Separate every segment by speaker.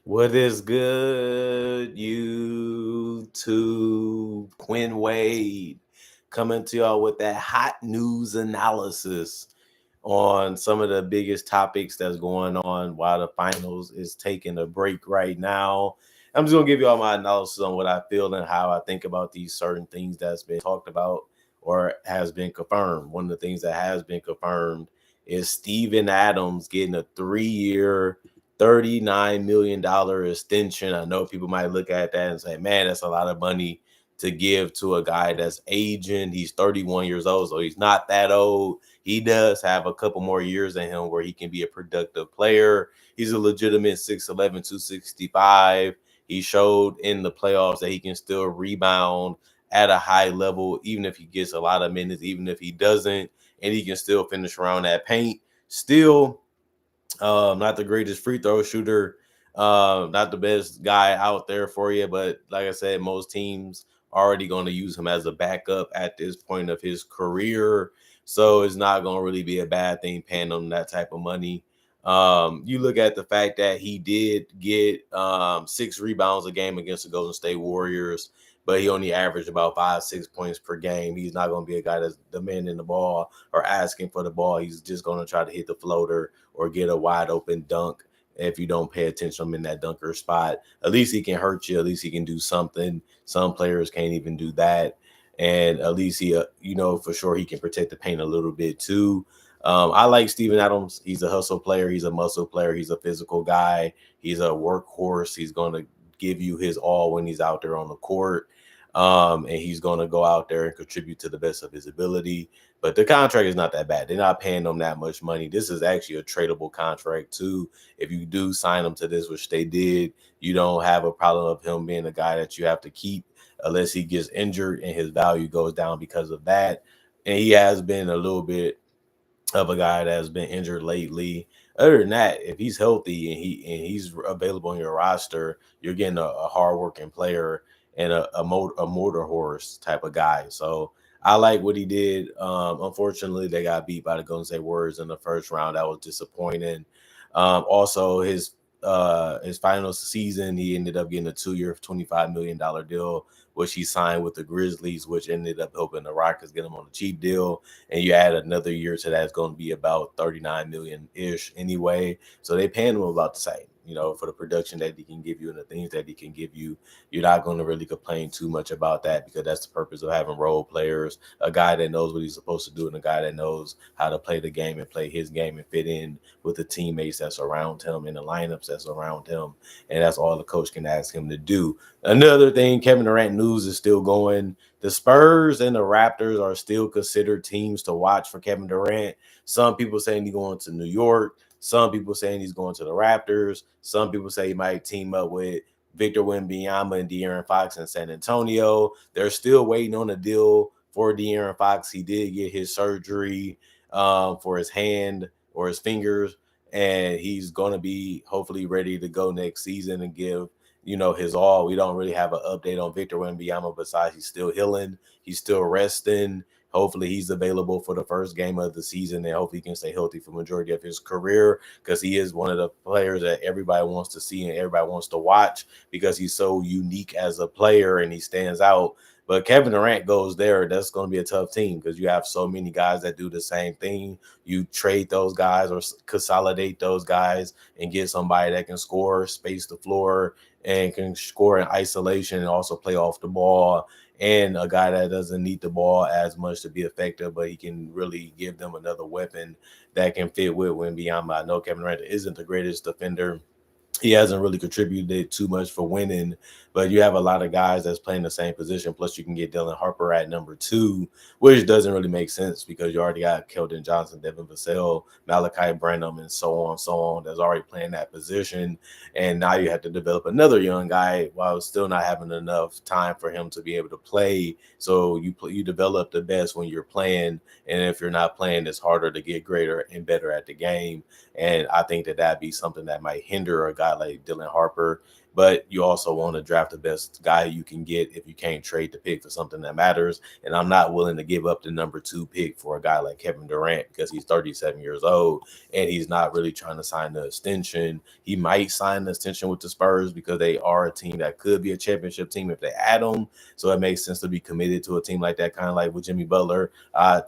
Speaker 1: What is good, YouTube? Quinn Wade coming to y'all with that hot news analysis on some of the biggest topics that's going on while the finals is taking a break right now. I'm just gonna give you all my analysis on what I feel and how I think about these certain things that's been talked about or has been confirmed. One of the things that has been confirmed is Steven Adams getting a 3-year, $39 million extension. I know people might look at that and say, man, that's a lot of money to give to a guy that's aging. He's 31 years old, so he's not that old. He does have a couple more years in him where he can be a productive player. He's a legitimate 6'11", 265. He showed in the playoffs that he can still rebound at a high level, even if he gets a lot of minutes, even if he doesn't, and he can still finish around that paint. Still, not the greatest free throw shooter, not the best guy out there for you, but like I said, most teams are already going to use him as a backup at this point of his career. So it's not going to really be a bad thing paying him that type of money. You look at the fact that he did get 6 rebounds a game against the Golden State Warriors, but he only averaged about 5-6 points per game. He's not going to be a guy that's demanding the ball or asking for the ball. He's just going to try to hit the floater or get a wide open dunk. If you don't pay attention to him in that dunker spot, at least he can hurt you. At least he can do something. Some players can't even do that. And at least he, for sure he can protect the paint a little bit too. I like Steven Adams. He's a hustle player. He's a muscle player. He's a physical guy. He's a workhorse. He's going to give you his all when he's out there on the court. And he's going to go out there and contribute to the best of his ability. But the contract is not that bad. They're not paying him that much money. This is actually a tradable contract too. If you do sign him to this, which they did, you don't have a problem of him being a guy that you have to keep unless he gets injured and his value goes down because of that. And he has been a little bit of a guy that has been injured lately. Other than that, if he's healthy and he's available on your roster, you're getting a hardworking player and a motor horse type of guy. So I like what he did. Unfortunately, they got beat by the Golden State Warriors in the first round. That was disappointing. Also, his final season, he ended up getting a 2-year, $25 million deal, which he signed with the Grizzlies, which ended up helping the Rockets get him on a cheap deal. And you add another year to that, it's going to be about 39 million ish anyway. So they paying him about the same. For the production that he can give you and the things that he can give you, you're not going to really complain too much about that because that's the purpose of having role players, a guy that knows what he's supposed to do and a guy that knows how to play the game and play his game and fit in with the teammates that's around him and the lineups that's around him. And that's all the coach can ask him to do. Another thing, Kevin Durant news is still going. The Spurs and the Raptors are still considered teams to watch for Kevin Durant. Some people saying he's going to New York. Some people saying he's going to the Raptors. Some people say he might team up with Victor Wembanyama and De'Aaron Fox in San Antonio. They're still waiting on a deal for De'Aaron Fox. He did get his surgery for his hand or his fingers, and he's going to be hopefully ready to go next season and give his all. We don't really have an update on Victor Wembanyama besides he's still healing, he's still resting. Hopefully he's available for the first game of the season and hopefully he can stay healthy for the majority of his career because he is one of the players that everybody wants to see and everybody wants to watch because he's so unique as a player and he stands out. But Kevin Durant goes there, that's going to be a tough team because you have so many guys that do the same thing. You trade those guys or consolidate those guys and get somebody that can score, space the floor, and can score in isolation and also play off the ball, and a guy that doesn't need the ball as much to be effective, but he can really give them another weapon that can fit with Wembanyama. I know Kevin Durant isn't the greatest defender. He hasn't really contributed too much for winning, but you have a lot of guys that's playing the same position. Plus, you can get Dylan Harper at number 2, which doesn't really make sense because you already got Keldon Johnson, Devin Vassell, Malachi Branham, and so on, that's already playing that position. And now you have to develop another young guy while still not having enough time for him to be able to play. So you develop the best when you're playing, and if you're not playing, it's harder to get greater and better at the game. And I think that'd be something that might hinder a guy guy like Dylan Harper. But you also want to draft the best guy you can get if you can't trade the pick for something that matters. And I'm not willing to give up the number 2 pick for a guy like Kevin Durant because he's 37 years old and he's not really trying to sign the extension. He might sign the extension with the Spurs because they are a team that could be a championship team if they add him. So it makes sense to be committed to a team like that, kind of like with Jimmy Butler.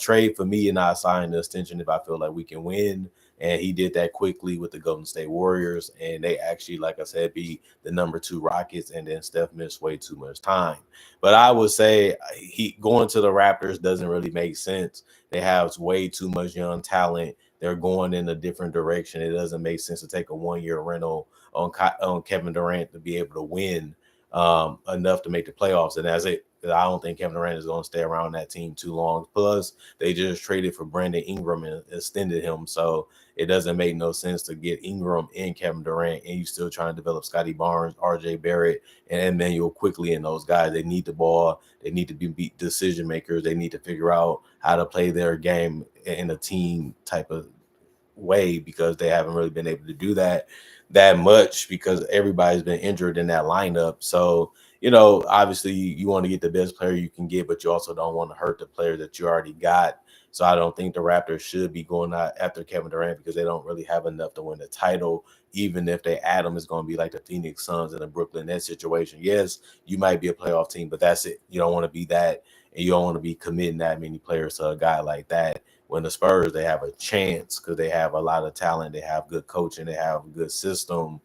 Speaker 1: Trade for me and I sign the extension if I feel like we can win. And he did that quickly with the Golden State Warriors. And they actually, like I said, beat the number 2 Rockets. And then Steph missed way too much time. But I would say he going to the Raptors doesn't really make sense. They have way too much young talent. They're going in a different direction. It doesn't make sense to take a 1-year rental on Kevin Durant to be able to win enough to make the playoffs. And I don't think Kevin Durant is going to stay around that team too long. Plus, they just traded for Brandon Ingram and extended him. So it doesn't make no sense to get Ingram and Kevin Durant, and you still trying to develop Scotty Barnes, RJ Barrett, and Emmanuel Quickly. And those guys, they need the ball. They need to be decision makers. They need to figure out how to play their game in a team type of way because they haven't really been able to do that much because everybody's been injured in that lineup. So, obviously you want to get the best player you can get, but you also don't want to hurt the player that you already got. So I don't think the Raptors should be going out after Kevin Durant because they don't really have enough to win the title. Even if they add him, it's going to be like the Phoenix Suns and the Brooklyn Nets situation. Yes, you might be a playoff team, but that's it. You don't want to be that, and you don't want to be committing that many players to a guy like that. When the Spurs, they have a chance because they have a lot of talent. They have good coaching. They have a good system.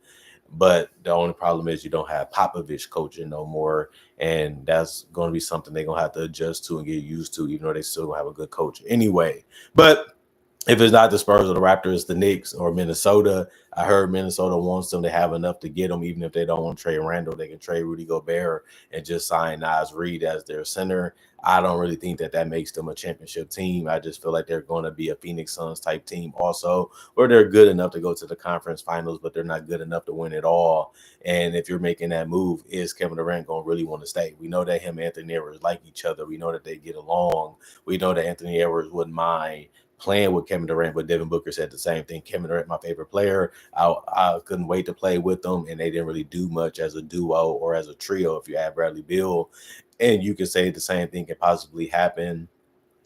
Speaker 1: But the only problem is you don't have Popovich coaching no more. And that's going to be something they're going to have to adjust to and get used to, even though they still have a good coach anyway. But if it's not the Spurs or the Raptors, the Knicks or Minnesota. I heard Minnesota wants them to have enough to get them, even if they don't want to trade Randall. They can trade Rudy Gobert and just sign Naz Reid as their center. I don't really think that makes them a championship team. I just feel like they're going to be a Phoenix Suns type team also, where they're good enough to go to the conference finals, but they're not good enough to win it all. And if you're making that move, is Kevin Durant going to really want to stay? We know that him and Anthony Edwards like each other. We know that they get along. We know that Anthony Edwards wouldn't mind playing with Kevin Durant, but Devin Booker said the same thing. Kevin Durant, my favorite player. I couldn't wait to play with them, and they didn't really do much as a duo or as a trio if you add Bradley Beal. And you can say the same thing can possibly happen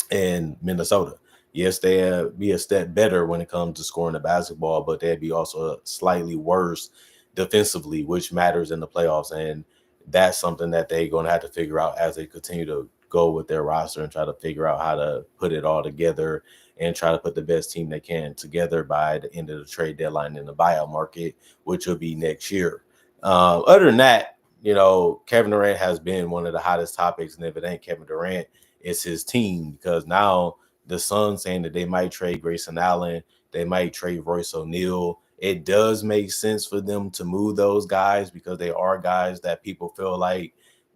Speaker 1: in Minnesota. Yes, they'd be a step better when it comes to scoring the basketball, but they'd be also slightly worse defensively, which matters in the playoffs. And that's something that they're going to have to figure out as they continue to go with their roster and try to figure out how to put it all together and try to put the best team they can together by the end of the trade deadline in the buyout market, which will be next year. Other than that, Kevin Durant has been one of the hottest topics. And if it ain't Kevin Durant, it's his team, because now the Suns saying that they might trade Grayson Allen, they might trade Royce O'Neal. It does make sense for them to move those guys because they are guys that people feel like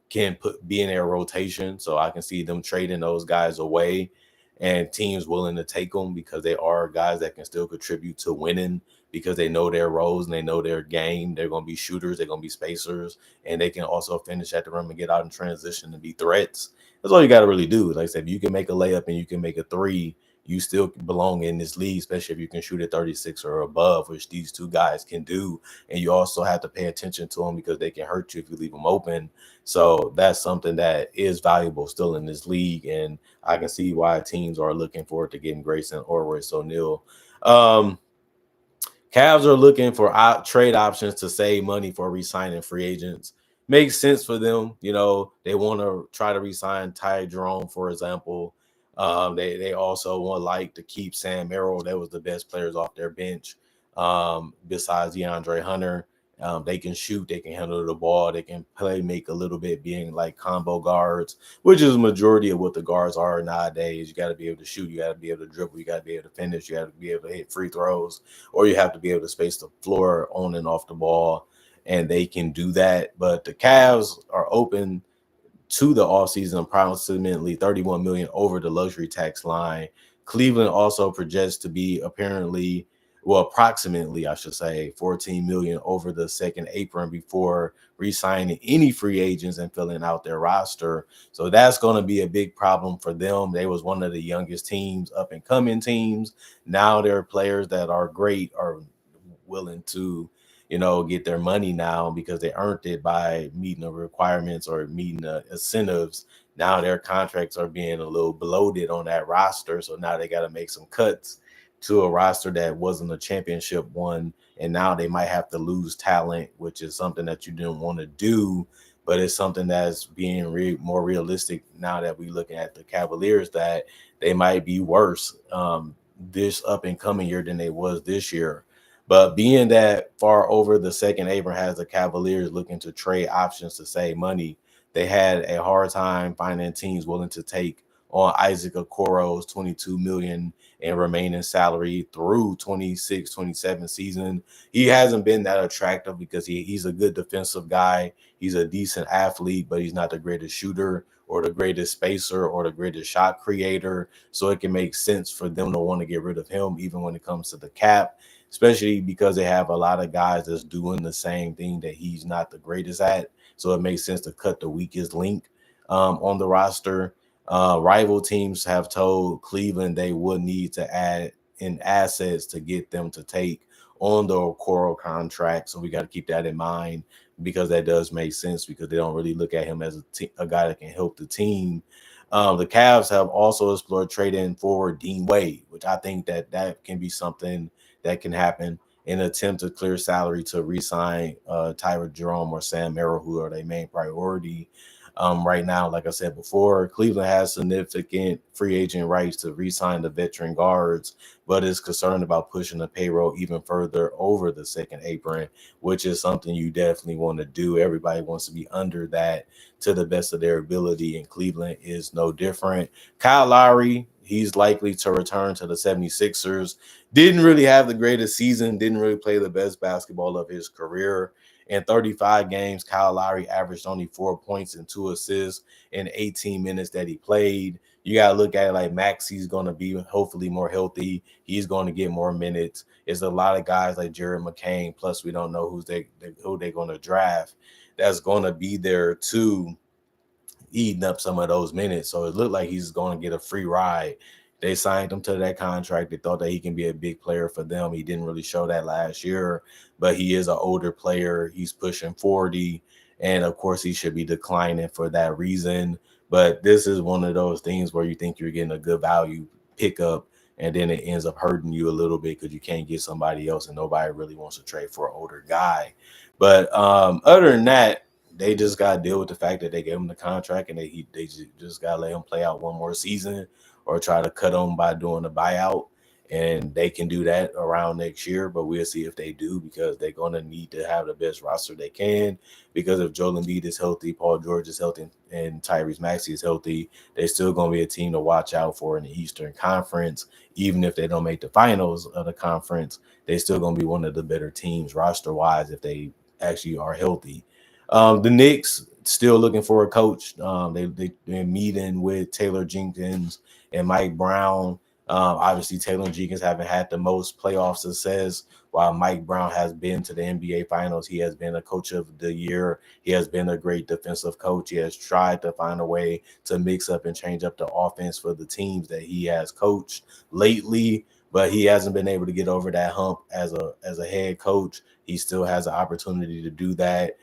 Speaker 1: can be in their rotation. So I can see them trading those guys away and teams willing to take them because they are guys that can still contribute to winning because they know their roles and they know their game. They're going to be shooters. They're going to be spacers, and they can also finish at the rim and get out in transition and be threats. That's all you got to really do. Like I said, if you can make a layup and you can make a three, you still belong in this league, especially if you can shoot at 36 or above, which these two guys can do. And you also have to pay attention to them because they can hurt you if you leave them open. So that's something that is valuable still in this league. And I can see why teams are looking forward to getting Grayson or Royce O'Neal. Cavs are looking for trade options to save money for re-signing free agents. Makes sense for them. They want to try to re-sign Ty Jerome, for example. They also want to keep Sam Merrill. That was the best players off their bench. Besides DeAndre Hunter, they can shoot, they can handle the ball, they can make a little bit, being like combo guards, which is the majority of what the guards are nowadays. You got to be able to shoot, you got to be able to dribble, you got to be able to finish, you got to be able to hit free throws, or you have to be able to space the floor on and off the ball, and they can do that. But the Cavs are open to the offseason, approximately $31 million over the luxury tax line. Cleveland also projects to be approximately, I should say, $14 million over the second apron before re-signing any free agents and filling out their roster. So that's going to be a big problem for them. They was one of the youngest teams, up and coming teams. Now there are players that are great, are willing to get their money now because they earned it by meeting the requirements or meeting the incentives. Now their contracts are being a little bloated on that roster. So now they got to make some cuts to a roster that wasn't a championship one. And now they might have to lose talent, which is something that you didn't want to do. But it's something that's being more realistic now that we looking at the Cavaliers, that they might be worse this up and coming year than they was this year. But being that far over the second Abram has the Cavaliers looking to trade options to save money, they had a hard time finding teams willing to take on Isaac Okoro's 22 million in remaining salary through 26-27 season. He hasn't been that attractive because he's a good defensive guy. He's a decent athlete, but he's not the greatest shooter or the greatest spacer or the greatest shot creator. So it can make sense for them to want to get rid of him, even when it comes to the cap, especially because they have a lot of guys that's doing the same thing that he's not the greatest at. So it makes sense to cut the weakest link on the roster. Rival teams have told Cleveland they would need to add in assets to get them to take on the Okoro contract. So we got to keep that in mind because that does make sense because they don't really look at him as a guy that can help the team. The Cavs have also explored trading for Dean Wade, which I think that can be something that can happen in an attempt to clear salary to re-sign Tyler Jerome or Sam Merrill, who are their main priority. Right now, like I said before, Cleveland has significant free agent rights to re-sign the veteran guards, but is concerned about pushing the payroll even further over the second apron, which is something you definitely want to do. Everybody wants to be under that to the best of their ability, and Cleveland is no different. Kyle Lowry, he's likely to return to the 76ers. Didn't really have the greatest season, didn't really play the best basketball of his career. In 35 games, Kyle Lowry averaged only 4 points and 2 assists in 18 minutes that he played. You got to look at it like Maxi's going to be hopefully more healthy. He's going to get more minutes. It's a lot of guys like Jared McCain, plus we don't know who they're going to draft, that's going to be there too, eating up some of those minutes. So it looked like he's going to get a free ride. They signed him to that contract. They thought that he can be a big player for them. He didn't really show that last year, but he is an older player. He's pushing 40, and of course, he should be declining for that reason. But this is one of those things where you think you're getting a good value pickup, and then it ends up hurting you a little bit because you can't get somebody else, and nobody really wants to trade for an older guy. But other than that, they just got to deal with the fact that they gave him the contract and they just got to let him play out one more season or try to cut him by doing a buyout. And they can do that around next year, but we'll see if they do because they're going to need to have the best roster they can. Because if Joel Embiid is healthy, Paul George is healthy, and Tyrese Maxey is healthy, they're still going to be a team to watch out for in the Eastern Conference. Even if they don't make the finals of the conference, they're still going to be one of the better teams roster-wise if they actually are healthy. The Knicks still looking for a coach. They're meeting with Taylor Jenkins and Mike Brown. Obviously, Taylor Jenkins haven't had the most playoff success, while Mike Brown has been to the NBA Finals. He has been a coach of the year. He has been a great defensive coach. He has tried to find a way to mix up and change up the offense for the teams that he has coached lately, but he hasn't been able to get over that hump as a head coach. He still has an opportunity to do that.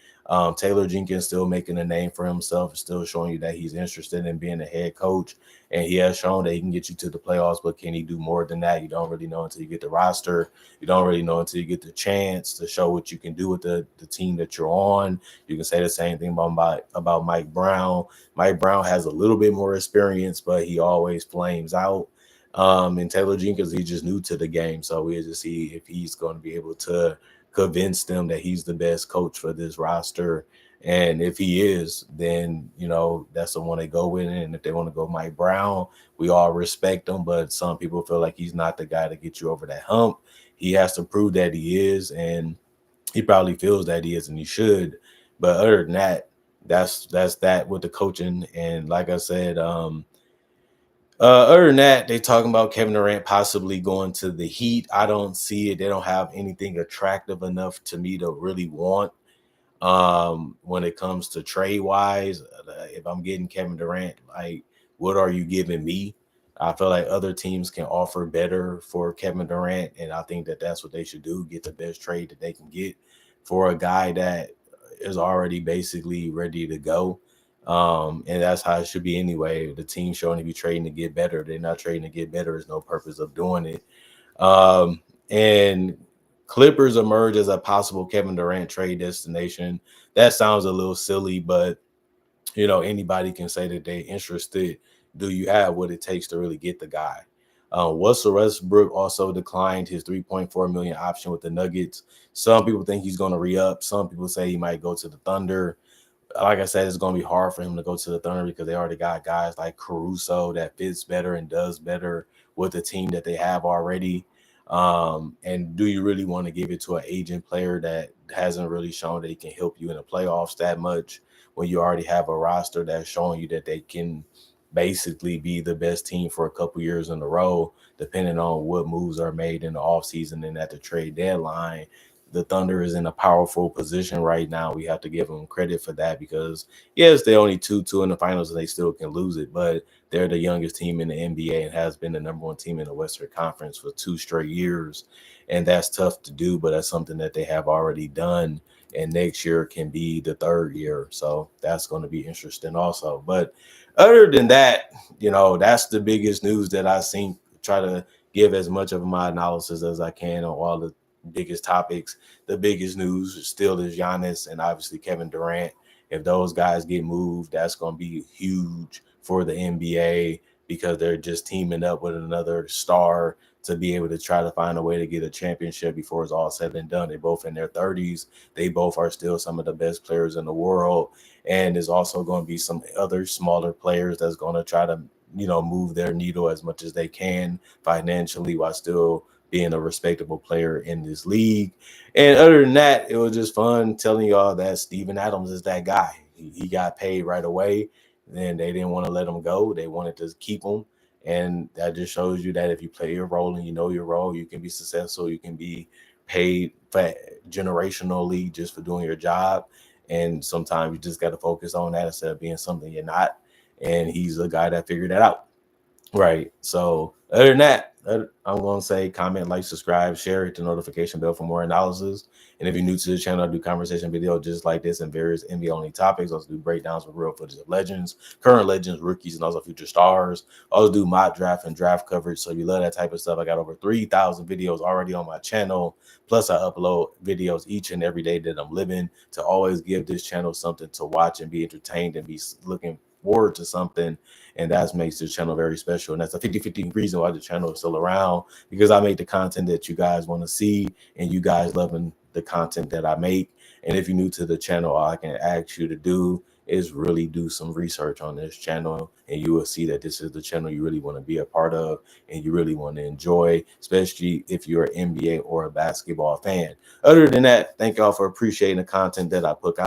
Speaker 1: Taylor Jenkins still making a name for himself, still showing you that he's interested in being a head coach, and he has shown that he can get you to the playoffs. But can he do more than that? You don't really know until you get the roster. You don't really know until you get the chance to show what you can do with the team that you're on. You can say the same thing about Mike Brown. Mike Brown has a little bit more experience, but he always flames out. And Taylor Jenkins, he's just new to the game, so we'll just see if he's going to be able to convince them that he's the best coach for this roster. And if he is, then that's the one they go with. And if they want to go Mike Brown, we all respect him, but some people feel like he's not the guy to get you over that hump. He has to prove that he is, and he probably feels that he is, and he should. But other than that, that's that with the coaching. And like I said, other than that, they talking about Kevin Durant possibly going to the Heat. I don't see it. They don't have anything attractive enough to me to really want. When it comes to trade wise, if I'm getting Kevin Durant, like, what are you giving me? I feel like other teams can offer better for Kevin Durant, and I think that that's what they should do. Get the best trade that they can get. for a guy that is already basically ready to go. And that's how it should be anyway. The team showing to be trading to get better. They're not trading to get better. There's no purpose of doing it. And Clippers emerge as a possible Kevin Durant trade destination. That sounds a little silly, but anybody can say that they're interested. Do you have what it takes to really get the guy? Russell Westbrook also declined his 3.4 million option with the Nuggets. Some people think he's going to re-up. Some people say he might go to the Thunder. Like I said, it's going to be hard for him to go to the Thunder because they already got guys like Caruso that fits better and does better with the team that they have already. And do you really want to give it to an aging player that hasn't really shown that he can help you in the playoffs that much when you already have a roster that's showing you that they can basically be the best team for a couple years in a row, depending on what moves are made in the offseason and at the trade deadline? The Thunder is in a powerful position right now. We have to give them credit for that because, yes, they're only 2-2 in the finals and they still can lose it, but they're the youngest team in the NBA and has been the number one team in the Western Conference for 2 straight years. And that's tough to do, but that's something that they have already done. And next year can be the third year. So that's going to be interesting also. But other than that, that's the biggest news that I've seen. Try to give as much of my analysis as I can on all the biggest topics. The biggest news still is Giannis and obviously Kevin Durant. If those guys get moved, that's going to be huge for the NBA because they're just teaming up with another star to be able to try to find a way to get a championship before it's all said and done. They're both in their 30s. They both are still some of the best players in the world. And there's also going to be some other smaller players that's going to try to, move their needle as much as they can financially while still being a respectable player in this league. And other than that, it was just fun telling y'all that Steven Adams is that guy. He got paid right away. Then they didn't want to let him go. They wanted to keep him. And that just shows you that if you play your role and you know your role, you can be successful. You can be paid generationally just for doing your job. And sometimes you just got to focus on that instead of being something you're not. And he's a guy that figured that out. Right. So other than that, I'm going to say comment, like, subscribe, share, hit the notification bell for more analysis. And if you're new to the channel, I do conversation videos just like this and various NBA only topics. I also do breakdowns with real footage of legends, current legends, rookies, and also future stars. I also do mock draft and draft coverage. So if you love that type of stuff, I got over 3,000 videos already on my channel. Plus, I upload videos each and every day that I'm living to always give this channel something to watch and be entertained and be looking forward to something. And that makes the channel very special. And that's a 50-50 reason why the channel is still around, because I make the content that you guys want to see and you guys loving the content that I make. And if you're new to the channel, all I can ask you to do is really do some research on this channel, and you will see that this is the channel you really want to be a part of and you really want to enjoy, especially if you're an NBA or a basketball fan. Other than that, thank y'all for appreciating the content that I put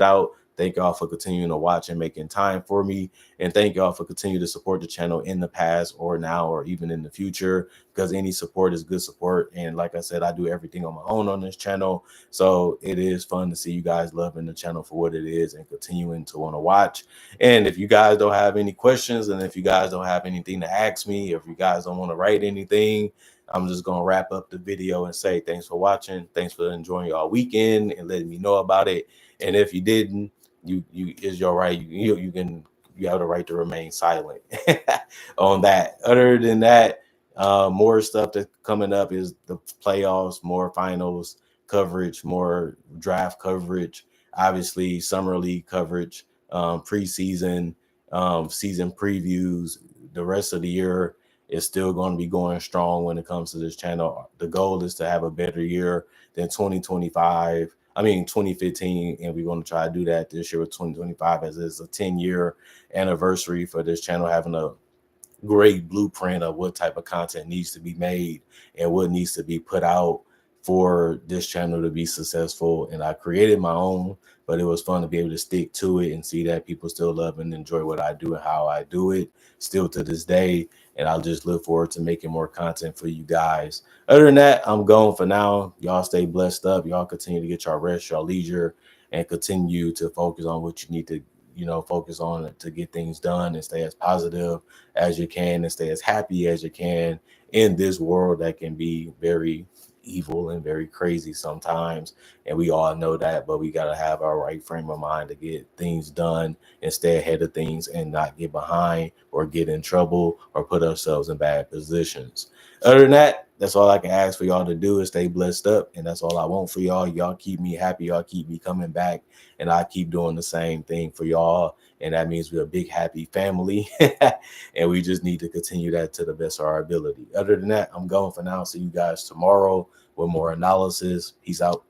Speaker 1: out. Thank y'all for continuing to watch and making time for me. And thank y'all for continuing to support the channel in the past or now or even in the future, because any support is good support. And like I said, I do everything on my own on this channel. So it is fun to see you guys loving the channel for what it is and continuing to want to watch. And if you guys don't have any questions, and if you guys don't have anything to ask me, or if you guys don't want to write anything, I'm just going to wrap up the video and say thanks for watching. Thanks for enjoying your weekend and letting me know about it. And if you didn't, you is your right. You have the right to remain silent on that. Other than that, more stuff that's coming up is the playoffs, more finals coverage, more draft coverage, obviously summer league coverage, preseason, season previews. The rest of the year is still going to be going strong when it comes to this channel. The goal is to have a better year than 2015, and we're going to try to do that this year with 2025, as it's a 10-year anniversary for this channel having a great blueprint of what type of content needs to be made and what needs to be put out for this channel to be successful. And I created my own, but it was fun to be able to stick to it and see that people still love and enjoy what I do and how I do it still to this day. And I'll just look forward to making more content for you guys. Other than that, I'm going for now. Y'all stay blessed up. Y'all continue to get your rest, your leisure, and continue to focus on what you need to, focus on to get things done, and stay as positive as you can and stay as happy as you can in this world that can be very evil and very crazy sometimes. And we all know that, but we got to have our right frame of mind to get things done and stay ahead of things and not get behind or get in trouble or put ourselves in bad positions. Other than that, that's all I can ask for y'all to do is stay blessed up. And that's all I want for y'all. Y'all keep me happy. Y'all keep me coming back. And I keep doing the same thing for y'all. And that means we're a big, happy family. And we just need to continue that to the best of our ability. Other than that, I'm going for now. See you guys tomorrow with more analysis. Peace out.